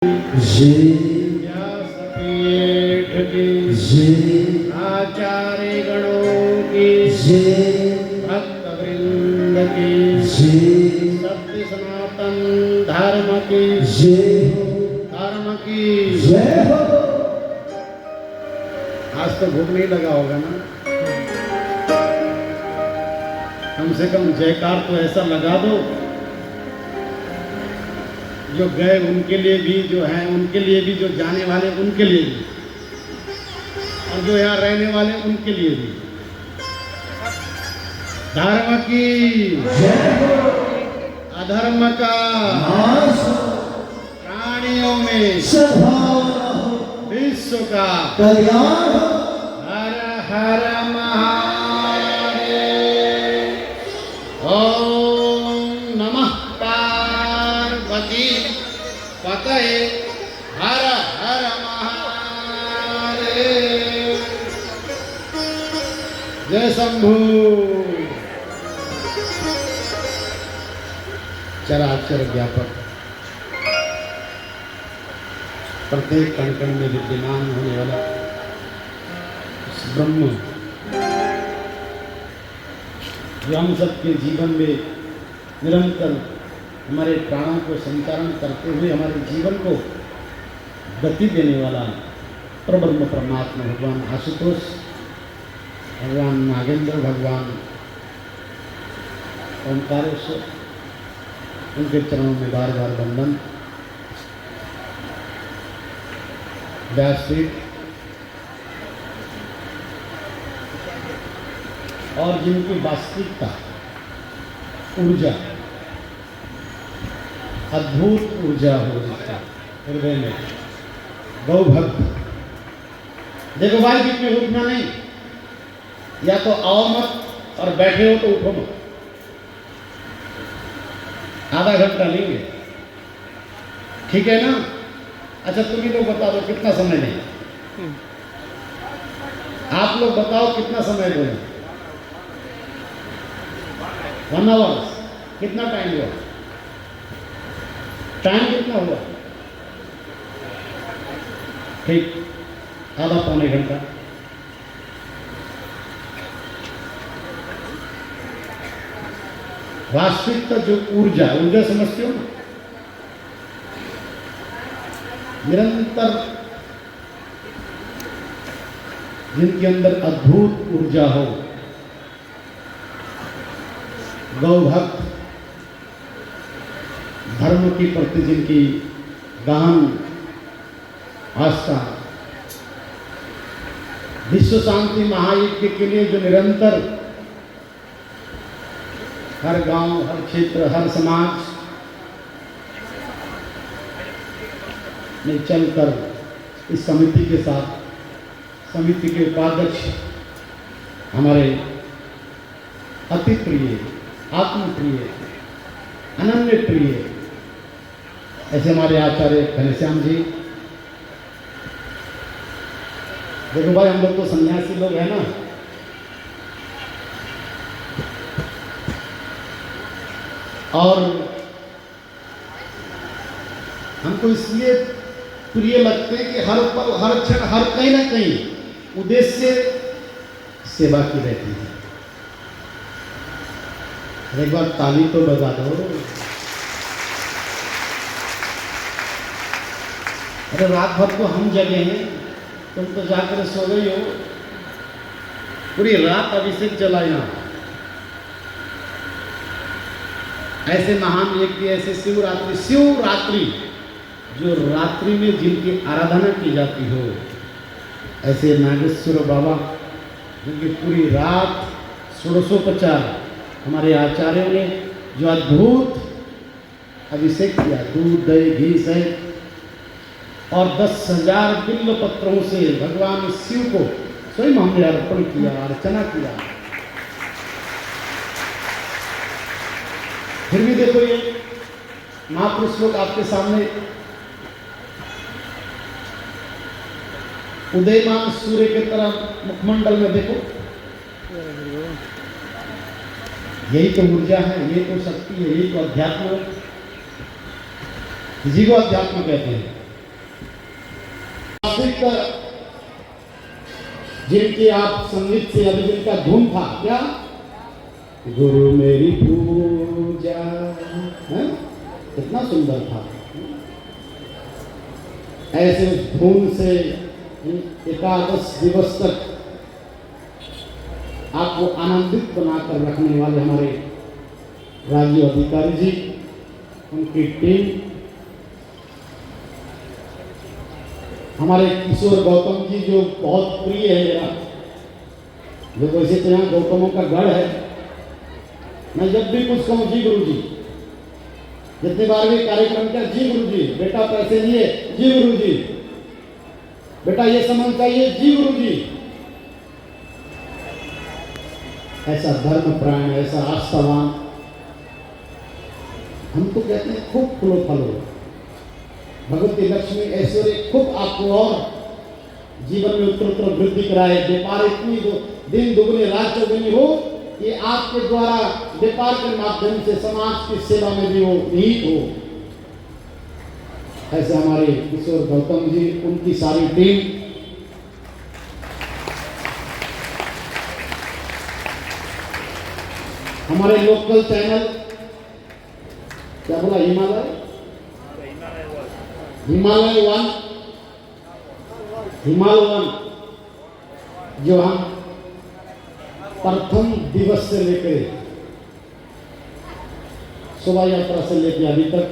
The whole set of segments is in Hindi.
व्यासपीठ की आचार्य गणों की भक्त वृंद की सत्य सनातन धर्म की आज तो भूख नहीं लगा होगा ना? कम से कम जयकार तो ऐसा लगा दो जो गए उनके लिए भी, जो हैं उनके लिए भी, जो जाने वाले उनके लिए भी, और जो यहाँ रहने वाले उनके लिए भी। धर्म की अधर्म का प्राणियों में विश्व का कल्याण। हर हर महादेव। ओम नमः पार्वती पतये। हर हर महादेव। जय शंभू। चराचर व्यापक, प्रत्येक कण कण में विद्यमान होने वाला उस ब्रह्म जो हम सबके जीवन में निरंतर हमारे प्राणों को संचारण करते हुए हमारे जीवन को गति देने वाला परब्रह्म परमात्मा भगवान आशुतोष, भगवान नागेंद्र, भगवान ओंकारेश्वर, उनके चरणों में बार बार वंदन। व्यासपीठ और जिनकी वास्तविकता ऊर्जा, अद्भुत ऊर्जा हो जिसका हृदय में, गौ भक्त। देखो भाई, बीच में उठना नहीं, या तो आओ मत और बैठे हो तो उठो मत। आधा घंटा लेंगे, ठीक है ना? अच्छा, तुम ही लोग बता दो कितना समय लेंगे? आप लोग बताओ कितना समय लेंगे? 1 आवर। कितना टाइम हुआ? टाइम कितना हुआ? ठीक, आधा पौने घंटा। वास्तविकता जो ऊर्जा समझते हो ना, निरंतर जिनके अंदर अद्भुत ऊर्जा हो, गौभक्त, धर्म के प्रति जिनकी गहन आस्था, विश्व शांति महायज्ञ के लिए जो निरंतर हर गांव, हर क्षेत्र, हर समाज में चलकर इस समिति के साथ, समिति के उपाध्यक्ष हमारे अति प्रिय, आत्मप्रिय, अनन्य प्रिय ऐसे हमारे आचार्य घनश्याम जी। देखो भाई, हम लोग तो सन्यासी लोग हैं ना, और हमको इसलिए प्रिय लगते हैं कि हर पल, हर क्षण, हर कहीं ना कहीं उद्देश्य सेवा की रहती है। एक बार ताली तो बजा दो। अरे रात भर को हम जगे हैं, तुम तो जाकर सो गई हो। पूरी रात अभिषेक चला यहाँ। ऐसे महान व्यक्ति, ऐसे शिवरात्रि जो रात्रि में जिनकी आराधना की जाती हो, ऐसे नागेश्वर बाबा जिनकी पूरी रात षोडशोपचार हमारे आचार्यों ने जो अद्भुत अभिषेक किया, दूध, दही, घी सहित, और 10,000 बिल्व पत्रों से भगवान शिव को स्वयं हमने अर्पण किया, अर्चना किया। फिर भी देखो, ये महापुरुष लोग आपके सामने उदयमान सूर्य की तरह मुखमंडल में देखो, यही तो ऊर्जा है, यही तो शक्ति है, यही तो अध्यात्म है। इसी को अध्यात्म कहते हैं। वास्तविक जिनकी आप संगीत से अभी जिनका धुन था क्या, गुरु मेरी पूजा है, कितना सुंदर था। ऐसे धुन से एकादश दिवस तक आपको आनंदित बनाकर रखने वाले हमारे राजीव अधिकारी जी, उनकी टीम, हमारे किशोर गौतम जी जो बहुत प्रिय है मेरा, जो वैसे तो यहाँ गौतमों का गढ़ है। मैं जब भी कुछ कहूँ जी गुरु जी, जितने बार भी कार्यक्रम किया जी गुरु जी, बेटा पैसे लिए जी गुरु जी, बेटा ये सामान चाहिए जी गुरु जी। ऐसा धर्म प्राण, ऐसा आस्थावान, हम तो कहते हैं खूब फूलो फलो, भगवती लक्ष्मी ऐश्वर्य खूब आपको और जीवन में उत्तर वृद्धि कराए। व्यापार इतनी दिन दुगनी रात चौगुनी हो कि आपके द्वारा व्यापार के माध्यम से समाज की सेवा में भी वो निहित हो। ऐसे हमारे किशोर गौतम जी, उनकी सारी टीम, हमारे लोकल चैनल क्या बोला, हिमालय वन, जो हम प्रथम दिवस से लेकर शोभा यात्रा से लेकर अभी तक,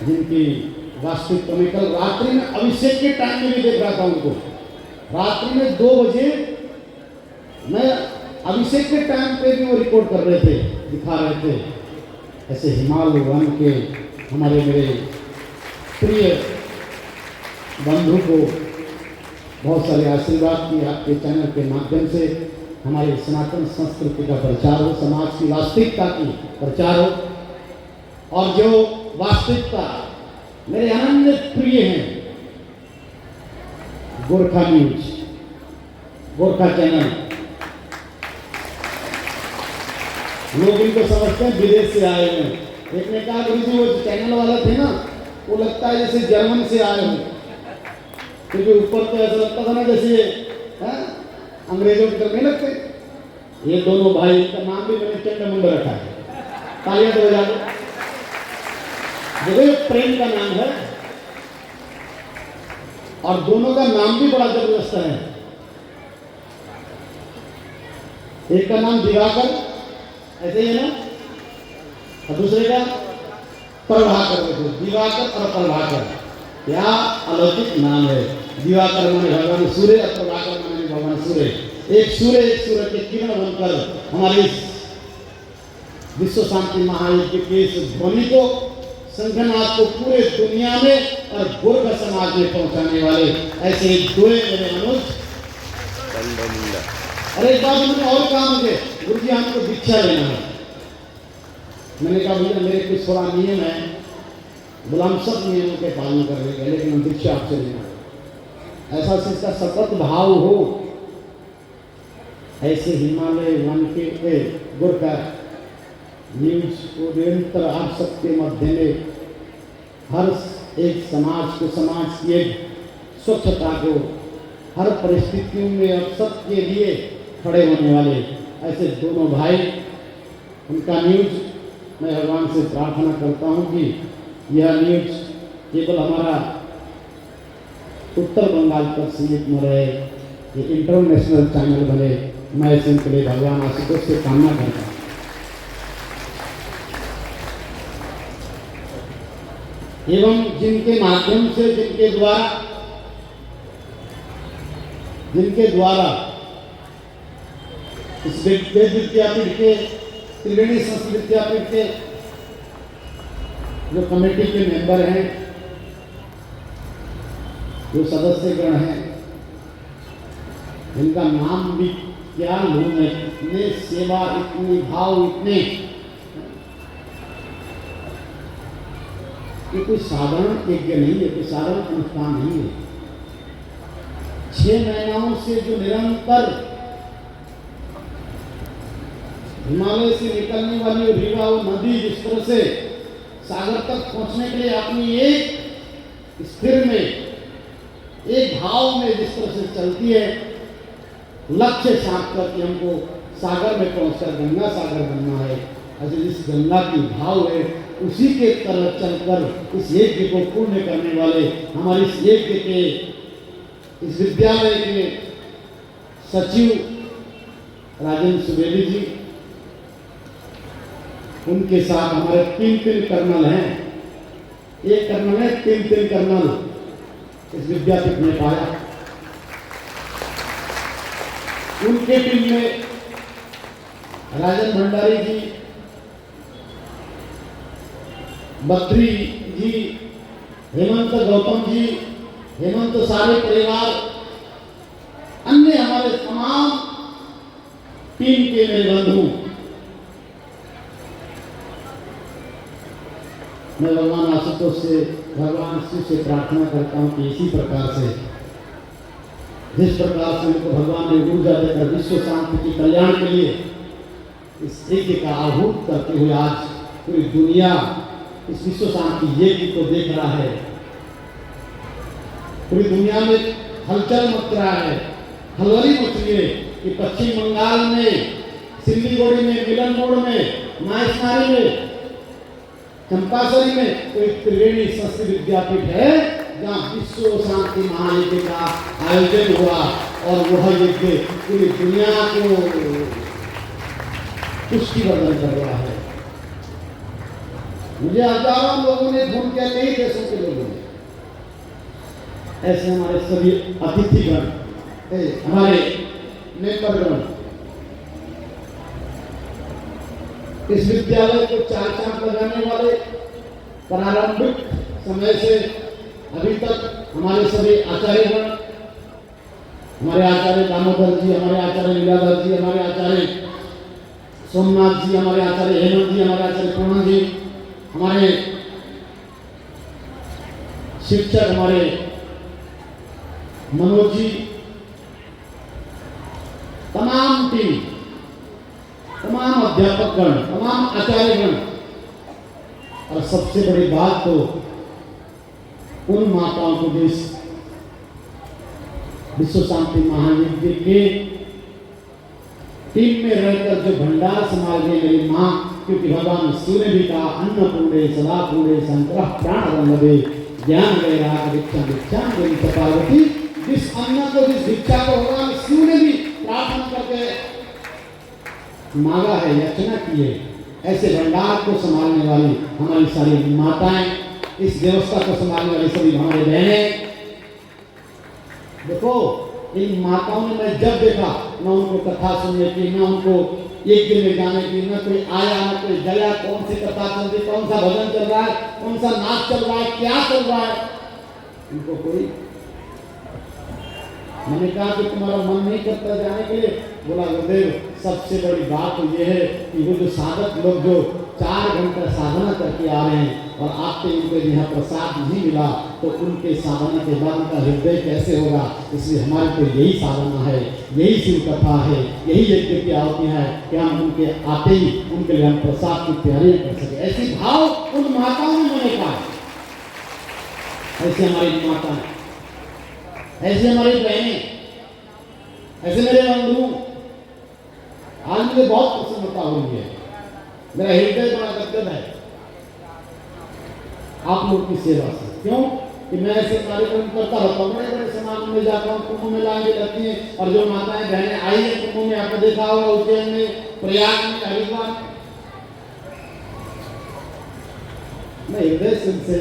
जिनकी वास्तविक में कल रात्रि में अभिषेक के टाइम में भी देख रहा था उनको, रात्रि में 2 बजे मैं अभिषेक के टाइम पे भी वो रिकॉर्ड कर रहे थे, दिखा रहे थे। ऐसे हिमालय वन के हमारे मेरे प्रिय बंधु को बहुत सारे आशीर्वाद की आपके चैनल के माध्यम से हमारे सनातन संस्कृति का प्रचार हो, समाज की वास्तविकता की प्रचार हो, और जो वास्तविकता मेरे अनन्य प्रिय हैं, गोरखा न्यूज, गोरखा चैनल, लोग इनको समझते हैं विदेश से आए हैं। एक ने कहा गुरु जी वो चैनल वाला थे ना, वो लगता है जैसे जर्मन से आए हो, क्योंकि ऊपर तो ऐसा लगता था ना जैसे अंग्रेजों की तरफ नहीं लगते। ये दोनों भाई का नाम भी मैंने चंडमुंड रखा है, तालियां तो बजा दो, देखो ये प्रेम का नाम है, और दोनों का नाम भी बड़ा जबरदस्त है। एक का नाम दिवाकर, ऐसे ही है ना, और दूसरे का प्रभाकर, दिवाकर और प्रभाकर, क्या अलौकिक नाम है। दिवाकर माने भगवान सूर्य और प्रभाकर माने भगवान सूर्य। एक सूर्य के किरण बनकर हमारी विश्व शांति महायज्ञ के इस ध्वनि को, संघनाथ को पूरे दुनिया में और गोरखा समाज में पहुंचाने वाले ऐसे दुए मेरे अनुज। अरे एक बात मैंने और कहा, मुझे गुरु जी हमको दीक्षा लेना है। मैंने कहा भैया मेरे कुछ थोड़ा नियम है, गुलाम सब नियमों के पालन कर रहे हैं, लेकिन हम दीक्षा आपसे लेना है। ऐसा इसका सतत भाव हो, ऐसे हिमालय वन के गोरखा न्यूज को निरंतर आप सबके मध्य में हर एक समाज को, समाज की एक स्वच्छता को हर परिस्थितियों में अब सबके लिए खड़े होने वाले ऐसे दोनों भाई, उनका न्यूज मैं भगवान से प्रार्थना करता हूं कि यह न्यूज केवल हमारा उत्तर बंगाल तक सीमित न रहे, ये इंटरनेशनल चैनल बने। मैं इनके लिए भगवान आशीर्वाद से कामना करता हूँ। एवं जिनके माध्यम से, जिनके द्वारा इस वेद विद्यापीठ के, त्रिवेणी संस्कृत विद्यापीठ के जो कमेटी के मेंबर हैं, जो सदस्यगण हैं, जिनका नाम भी क्या लूं मैं, इतने सेवा, इतने भाव, इतने, ये कोई साधारण यज्ञ नहीं है, कोई साधारण अनुष्ठान नहीं है। 6 महीनों से जो निरंतर हिमालय से निकलने वाली रीवा और नदी जिस तरह से सागर तक पहुंचने के लिए अपनी एक स्थिर में एक भाव में जिस तरह से चलती है, लक्ष्य साफ कर कि हमको सागर में पहुंचकर गंगा सागर बनना है, ऐसे जिस गंगा की भाव है उसी के तरफ चलकर इस यज्ञ को पूर्ण करने वाले हमारे इस यज्ञ के, इस विद्यालय के सचिव राजेंद्र सुवेदी जी, उनके साथ हमारे 3 कर्नल हैं, एक कर्नल है, 3 कर्नल इस विद्यापीठ में पाया। उनके टीम में राजन भंडारी जी, बद्री जी, हेमंत गौतम जी, हेमंत सारे परिवार, अन्य हमारे तमाम टीम के मेरे बंधु, मैं भगवान आशुतोष से, भगवान शिव से प्रार्थना करता हूं कि इसी प्रकार से, जिस प्रकार से उनको भगवान ने ऊर्जा देकर विश्व शांति की कल्याण के लिए इस यज्ञ का आहूत करते हुए आज पूरी दुनिया इस विश्व शांति यज्ञ को देख रहा है, पूरी दुनिया में हलचल मच रहा है, हलचल मच रही है कि पश्चिम बंगाल में, सिल्लीगुड़ी में, मिलन मोड़ में, माहेश्वरी में, चंपासरी में कोई त्रिवेणी संस्कृत विद्यापीठ है जहाँ विश्व शांति महायज्ञ का आयोजन हुआ और वह यज्ञ पूरी दुनिया को पुष्टि वर्धन कर रहा है। मुझे हजारों लोगों ने फोन किया, कई देशों के लोगों ने, ऐसे हमारे सभी अतिथिगण, हमारे नेत्रगण, इस विद्यालय को 4 चांद लगाने वाले प्रारंभिक समय से अभी तक हमारे सभी आचार्यगण, हमारे आचार्य दामोदर जी, हमारे आचार्य लीलाधर जी, हमारे आचार्य सोमनाथ जी, हमारे आचार्य हेमंत जी, हमारे आचार्य पूर्ण जी, हमारे शिक्षक हमारे मनोज जी, तमाम टीम, तमाम अध्यापकगण, तमाम आचार्यगण, और सबसे बड़ी बात तो उन माताओं को जो इस विश्व शांति महायज्ञ के टीम में रहकर जो भंडार संभाल रही मेरी माँ, क्योंकि भगवान शिव ने भी कहा अन्नपूर्णे सदापूर्णे संतरः प्राणरंगदे ज्ञान वैराग्य भिक्षा भिक्षां देवी पार्वती, जिस अन्न को, जिस भिक्षा को भगवान शिव ने भी प्रार्थना करके मांगा है, याचना की है, ऐसे भंडार को संभालने वाली हमारी सारी माताएं, इस व्यवस्था को संभालने वाली सभी हमारे बहनें, देखो इन माताओं ने मैं जब देखा, न उनको कथा सुनने की, न उनको यज्ञ में जाने की, न कोई आया न कोई गया, कौन सी कथा चल रही, कौन सा भजन चल रहा है, कौन सा नाच चल रहा है, क्या चल रहा है, इनको कोई, मैंने कहा कि तुम्हारा मन नहीं करता जाने के लिए, बोला गुरुदेव सबसे बड़ी बात तो यह है कि वो जो साधक लोग जो 4 घंटा साधना करके आ रहे हैं और आपके उनको यहाँ प्रसाद नहीं मिला तो उनके साधना के बाद उनका हृदय कैसे होगा, इसलिए हमारी तो यही साधना है, यही शिव कथा है, यही यज्ञ की आहुति है कि हम उनके आते ही उनके लिए हम प्रसाद की तैयारी कर सके। ऐसी भाव उन माताओं ने मैंने कहा, ऐसे हमारी माता, ऐसे हमारी बहनें, ऐसे मेरे बंधु, आज मुझे बहुत प्रसन्नता हो रही है, मेरा हृदय बड़ा गदगद है आप लोग की सेवा से। क्यों कि मैं ऐसे कार्यक्रम करता रहता हूँ, बड़े बड़े समाज में जाता हूँ, कुंभ मेला में लगती है, और जो माताएं बहनें आई है कुंभ में, आपने देखा होगा उज्जैन में, प्रयाग में, हरिद्वार में, मैं हृदय से उनसे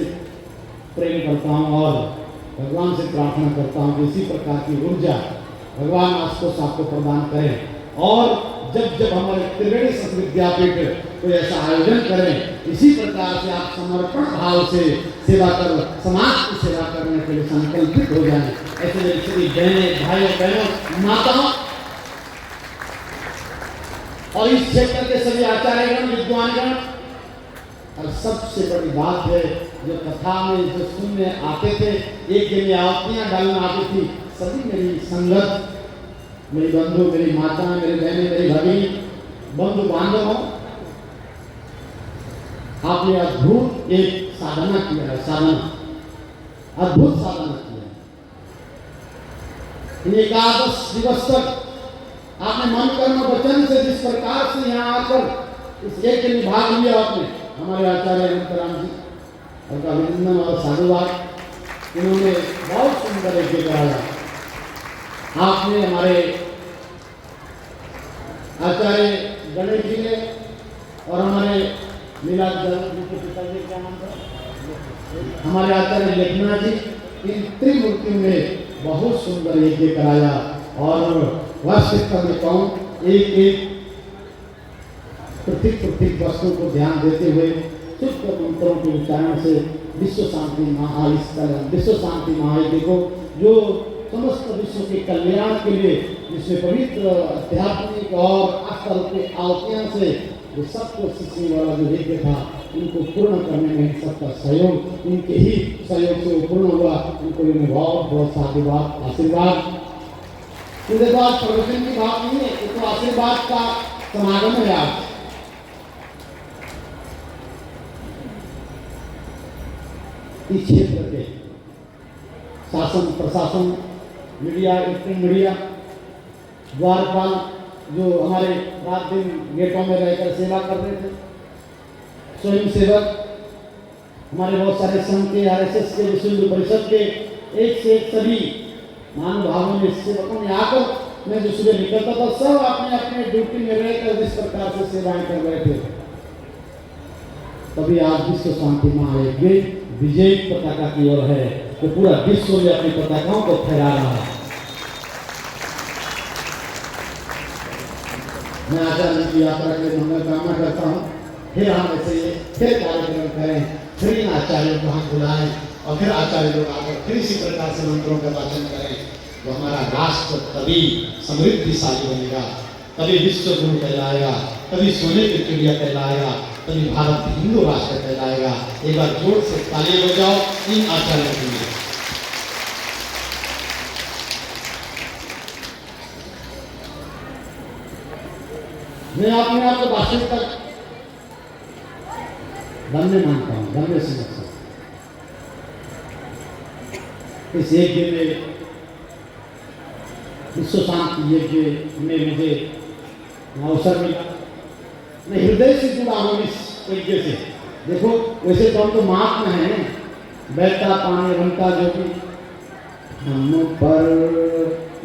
प्रेम करता हूँ और भगवान से प्रार्थना करता हूँ कि इसी प्रकार की ऊर्जा भगवान आशुतोष आपको प्रदान करें, और जब जब हमारे त्रिवेणी संस्कृत विद्यापीठ कोई ऐसा आयोजन करें, इसी प्रकार से आप समर्पण भाव से सेवा कर, समाज की सेवा करने के लिए संकल्पित हो जाएं। ऐसे मेरी सभी बहनें, भाइयों, बहनों, माताओं और इस क्षेत्र के सभी आचार्यगण, विद्वानगण, और सबसे बड़ी बात है जो कथा में जो सुनने आते थे, एक दिन में आहुतियां डालने आती थी, सभी मेरी संगत, मेरी बंधु, मेरी माता, मेरी बहनें, मेरी भगिनी, बंधु बांधव, आपने अद्भुत एक साधना किया है, साधना, अद्भुत साधना किया है। इन एकादश दिवस तक आपने मन कर्म वचन से जिस प्रकार से यहाँ आकर इस यज्ञ में भाग लिया आपने, हमारे आचार्य अनंतराम जी उनका अभिनंदन और साधुवाद। इन्होंने बहुत सुंदर यज्ञ कराया। आपने हमारे आचार्य गणेश जी ने और हमारे लीला जी के पिताजी क्या नाम था, हमारे आचार्य लेखनाथ जी, इन त्रिमूर्तियों ने बहुत सुंदर यज्ञ कराया। और वास्तविकता में कहूँ एक एक प्रत्येक वस्तु को ध्यान देते हुए शुद्ध मंत्रों के उच्चारण से विश्व शांति महायज्ञ को, जो समस्त विश्व के कल्याण के लिए, जिसमें पवित्र आध्यात्मिक और आस्था के आहुतियों से जो सबको सीखने वाला जो यज्ञ था, इनको पूर्ण करने में सबका सहयोग, इनके ही सहयोग से वो पूर्ण हुआ। उनको इन्हें बहुत बहुत साधुवाद, आशीर्वाद। इसके बाद प्रवचन की बात नहीं है, ये तो आशीर्वाद का समागम है। आज इस क्षेत्र के शासन प्रशासन, मीडिया, इलेक्ट्रॉनिक मीडिया, द्वारपाल जो हमारे रात दिन गेटों में रहकर सेवा कर रहे थे, स्वयं सेवक, हमारे बहुत सारे संघ के, RSS के, विश्व हिंदू परिषद के, एक से एक सभी महानुभावों ने, सेवकों ने आकर मैं जो सुबह निकलता था, सब अपने अपने ड्यूटी में रहकर जिस प्रकार से सेवाएं कर रहे थे। तभी आज विश्व शांति महायज्ञ विजय पताका की ओर है, तो पूरा विश्व में अपनी पताकाओं को फहरा रहा है। मैं आचार्य की यात्रा के लिए मंगल कामना करता हूँ। फिर हम ऐसे फिर कार्यक्रम करें, फिर इन आचार्यों को हम बुलाएं और फिर आचार्य लोग आकर फिर इसी प्रकार से मंत्रों का वाचन करें, तो हमारा राष्ट्र तभी समृद्धिशाली बनेगा, तभी विश्व गुरु कहलाएगा, तभी सोने की चिड़िया कहलाएगा, तभी भारत हिंदू राष्ट्र कहलाएगा। एक बार जोर से ताली बजाओ इन आचार्यों के लिए। मैं अपने आप को वास्तविक तक धन्य मानता हूँ, धन्य समझता हूँ। इस यज्ञ में, विश्व शांति यज्ञ में मुझे अवसर मिला। मैं हृदय से जुड़ा हूँ इस यज्ञ से। देखो, वैसे तो हम तो महात्मा हैं, बैठता पानी बनता जो भी, हम पर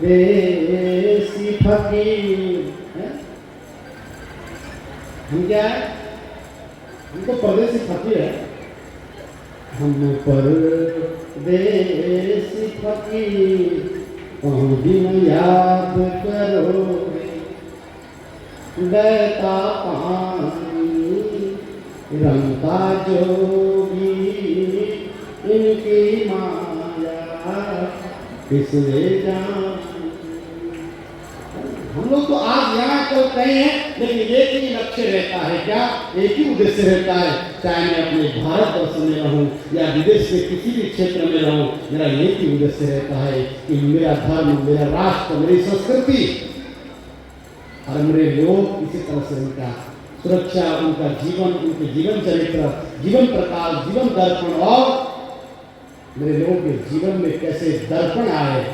देसी फकीर है। हम क्या है? हम तो परदेसी फकीर है। हम पर देसी फकीर कहूँ दिन याद करो, बहता पानी रंगता जोगी, इनकी माया किसने जान। हम लोग तो आज यहाँ तो कहीं हैं, लेकिन एक ही लक्ष्य रहता है, क्या? एक ही उद्देश्य रहता है। चाहे मैं अपने भारतवर्ष में रहूं या विदेश के किसी भी क्षेत्र में रहूं, मेरा एक ही उद्देश्य रहता है कि मेरा धर्म, मेरा राष्ट्र, मेरी संस्कृति और मेरे लोग इसी तरह से उनका सुरक्षा, उनका जीवन, उनके जीवन चरित्र, जीवन प्रकाश, जीवन दर्पण और मेरे लोगों के जीवन में कैसे दर्पण आए,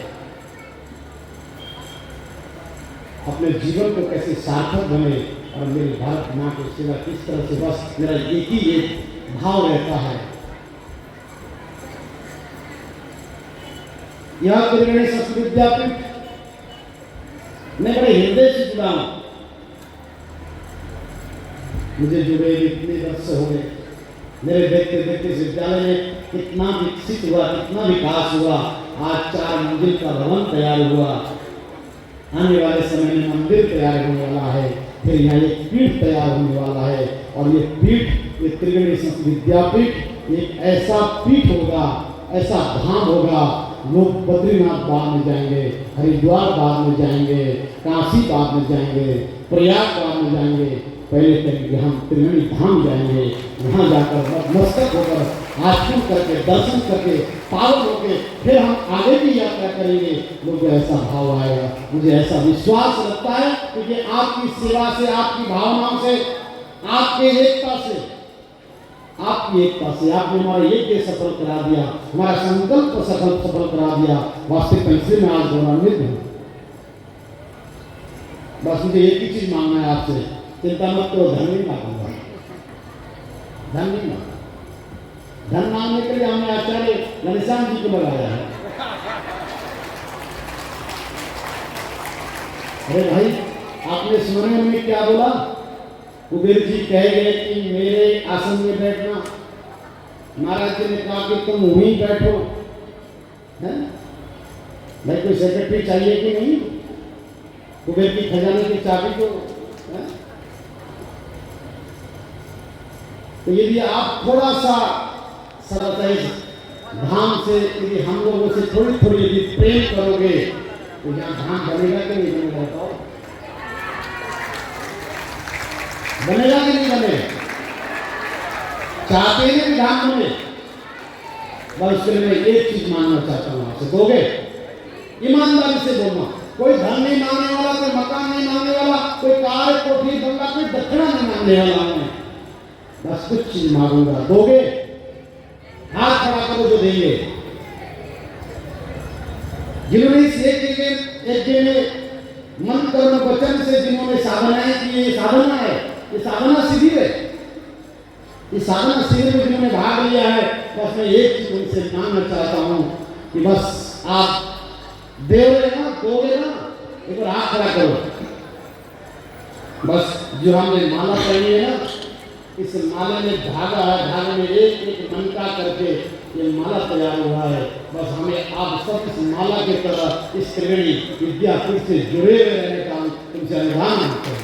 अपने जीवन को कैसे सार्थक बने और मेरी भारत माँ की सेवा किस तरह से, बस मेरा एक ही एक भाव रहता है। यह त्रिवेणी संस्कृत विद्यापीठ मैं बड़े हृदय से जुड़ा हूं। मुझे जुड़े इतने वर्ष हो गए। मेरे देखते देखते विद्यालय में कितना विकसित हुआ, कितना विकास हुआ। आज 4 मंजिल का भवन तैयार हुआ। आने वाले समय में मंदिर तैयार होने वाला है, फिर यहाँ एक पीठ तैयार होने वाला है। और ये पीठ, ये त्रिवेणी संस्कृत विद्यापीठ एक ऐसा पीठ होगा, ऐसा धाम होगा, लोग बद्रीनाथ बाद में जाएंगे, हरिद्वार बाद में जाएंगे, काशी बाद में जाएंगे, प्रयाग बाद में जाएंगे। पहले करेंगे हम त्रिवेणी धाम जाएंगे, वहाँ जाकर मस्तक होकर आचरण करके, दर्शन करके, पावन होकर फिर हम आगे की यात्रा करेंगे। मुझे ऐसा भाव आएगा, मुझे ऐसा विश्वास लगता है कि आपकी सेवा से, आपकी भावनाओं से, आपके एकता से आपकी एकता से आपने हमारा यज्ञ सफल करा दिया, हमारा संकल्प सफल करा दिया। वास्तविक पैसे में आज गौरवान्वित हूँ। बस मुझे एक ही चीज मांगना है आपसे, चिंता मत करो, धन नहीं मांगूंगा, धन नहीं मांगा। धन मांगने के लिए हमने आचार्य घनश्याम जी को लगाया है। अरे भाई, आपने स्मरण में क्या बोला? कुबेर जी कह गए कि मेरे आसन में बैठना। महाराज जी ने कहा कि तुम वहीं बैठो। है भाई, कोई सेक्रेटरी चाहिए कि नहीं? कुबेर की खजाने की चाबी को है? तो यदि आप थोड़ा सा सरल धाम से यदि हम लोगों से थोड़ी थोड़ी यदि प्रेम करोगे तो यहाँ धाम बनेगा कि नहीं बनेगा? बताओ, बनेगा कि नहीं बनेगा? चाहते हैं कि धाम बने? बस उसके लिए मैं एक चीज मांगना चाहता हूँ आपसे, दोगे? ईमानदारी से बोलना। कोई धन नहीं मांगने वाला, कोई मकान नहीं मांगने वाला, कोई कार कोठी बंगला, कोई दक्षिणा नहीं मांगने वाला हूं। बस कुछ चीज मांगूंगा, दोगे? हाथ खड़ा करो जो देंगे। जिन्होंने इस एक में मन कर्म वचन से जिन्होंने साधनाएं की, ये साधना है, ये साधना शिविर है। इस साधना शिविर में जिन्होंने भाग लिया है, बस मैं एक चीज उनसे मांगना चाहता हूं कि बस आप दोगे ना, एक बार हाथ खड़ा करो। बस जो हमने माला पहनी है ना, इस माला में धागा है, धागे में एक एक मनका करके ये माला तैयार हुआ है। बस हमें आप सब इस माला के तरह इस त्रिवेणी विद्यापीठ से जुड़े हुए रहने का तुमसे अनुरोध करते हैं।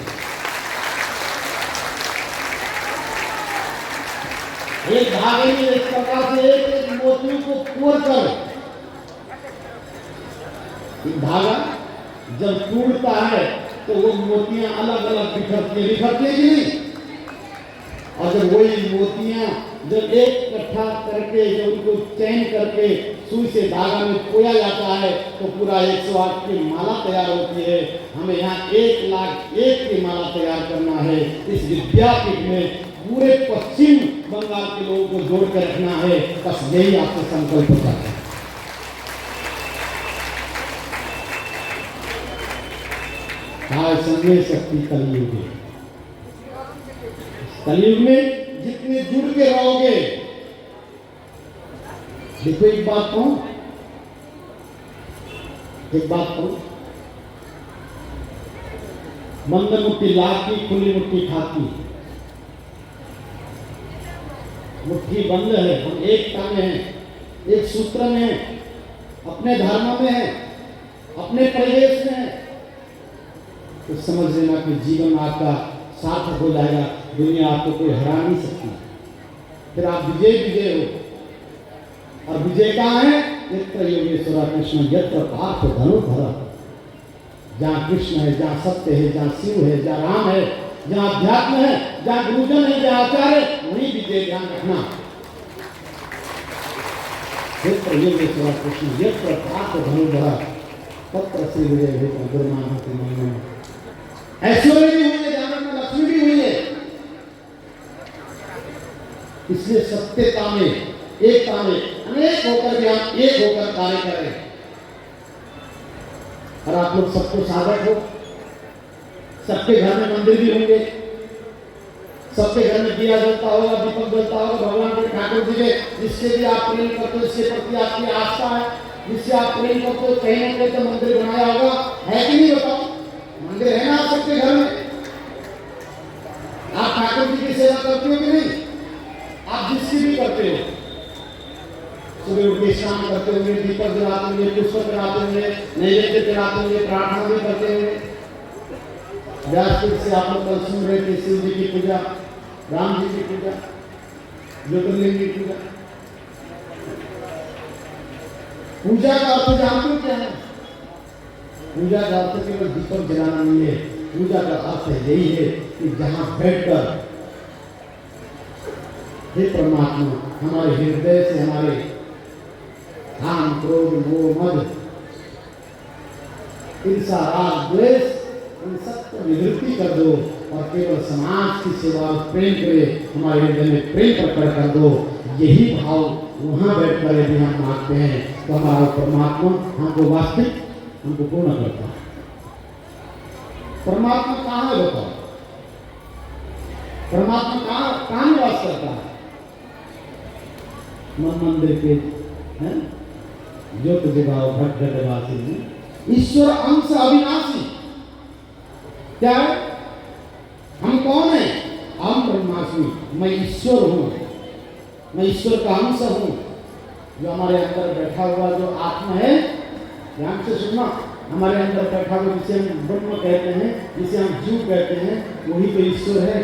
एक धागे में इस प्रकार से एक एक मोतियों को कोर कर, धागा जब टूटता है तो वो मोतियां अलग अलग बिखरती है कि नहीं? और जब वही मोतियां जब एक इकट्ठा करके जब उनको चैन करके सुई से धागा में खोया जाता है तो पूरा 108 की माला तैयार होती है। हमें यहाँ 1,01,000 की माला तैयार करना है। इस विद्यापीठ में पूरे पश्चिम बंगाल के लोगों को जोड़ कर रखना है। बस यही आपसे संकल्प करता है। संदेश शक्ति कलयुग है। कलयुग में जितने जुड़ के रहोगे, देखो एक बात कहूं, बंद मुट्ठी लाठी, खुली मुट्ठी खाती। मुट्ठी बंद है, हम एकता में हैं, एक सूत्र में हैं, अपने धर्म में हैं, अपने परिवेश में हैं। तो समझ लेना कि जीवन आपका सार्थक हो जाएगा। दुनिया आपको कोई हरा नहीं सकती। फिर आप विजय हो। और विजय कहाँ है? यत्र योगेश्वर कृष्ण यत्र पार्थ धनुर्धर। जहाँ कृष्ण है, जहाँ सत्य है, जहाँ शिव है, जहाँ राम है, जहाँ अध्यात्म है, जहाँ गुरुजन है, जहाँ आचार्य, वही विजय। ध्यान रखना। यत्र योगेश्वर कृष्ण यत्र पार्थ धनुर्धर तत्र श्री विजय हेतु दुर्मान। ऐश्वर्य भी हुई है, जानवर में लक्ष्मी भी हुई है। इसलिए सत्यता में, एकता में अनेक होकर के हम एक होकर कार्य करें। और आप लोग सबको साधक हो। सबके घर में मंदिर भी होंगे, सबके घर में दिया जलता होगा, दीपक जलता होगा, भगवान के ठाकुर जी के जिससे भी आप प्रेम करते हो, इसके प्रति आपकी आस्था है, जिससे आप प्रेम करते हो, कहीं ना कहीं तो मंदिर बनाया होगा, है कि नहीं? बताओ, मंदिर है ना आप सबके घर में? आप ठाकुर जी की सेवा करते हो कि नहीं? आप जिसकी भी करते हो, सुबह उठ के स्नान करते होंगे, दीपक जलाते होंगे, पुष्प चढ़ाते होंगे, नैवेद्य चढ़ाते होंगे, प्रार्थना भी करते होंगे। व्यासपीठ से आप लोग कल सुन रहे थे शिव जी की पूजा, राम जी की पूजा, ज्योतिर्लिंग की पूजा। पूजा का अर्थ जानते हो क्या है? पूजा का अर्थ केवल दीपक जलाना नहीं है। पूजा का अर्थ यही है कि जहां बैठकर हे परमात्मा हमारे हृदय से हमारे काम, क्रोध, मोह, मद, ईर्षा, राग, द्वेष इन सबको निवृत्ति कर दो। और केवल समाज की सेवा और प्रेम के लिए हमारे हृदय में प्रेम प्रकट कर दो। यही भाव वहाँ बैठ कर यदि हम मांगते हैं तो हमारा परमात्मा हमको वास्तविक हमको पूर्ण करता है। परमात्मा कहाँ है बताओ? परमात्मा कहाँ निवास करता है? मन मंदिर के हैं ज्योत जगाओ भट घटवासी में ईश्वर अंश अविनाशी। क्या है? हम कौन है? हम ब्रह्मास्मि, मैं ईश्वर हूं, मैं ईश्वर का अंश हूं। जो हमारे अंदर बैठा हुआ जो आत्मा है, ध्यान से सुनना, हमारे अंदर बैठा हुआ जिसे हम ब्रह्म कहते हैं, जिसे हम जीव कहते हैं, वही तो ईश्वर है।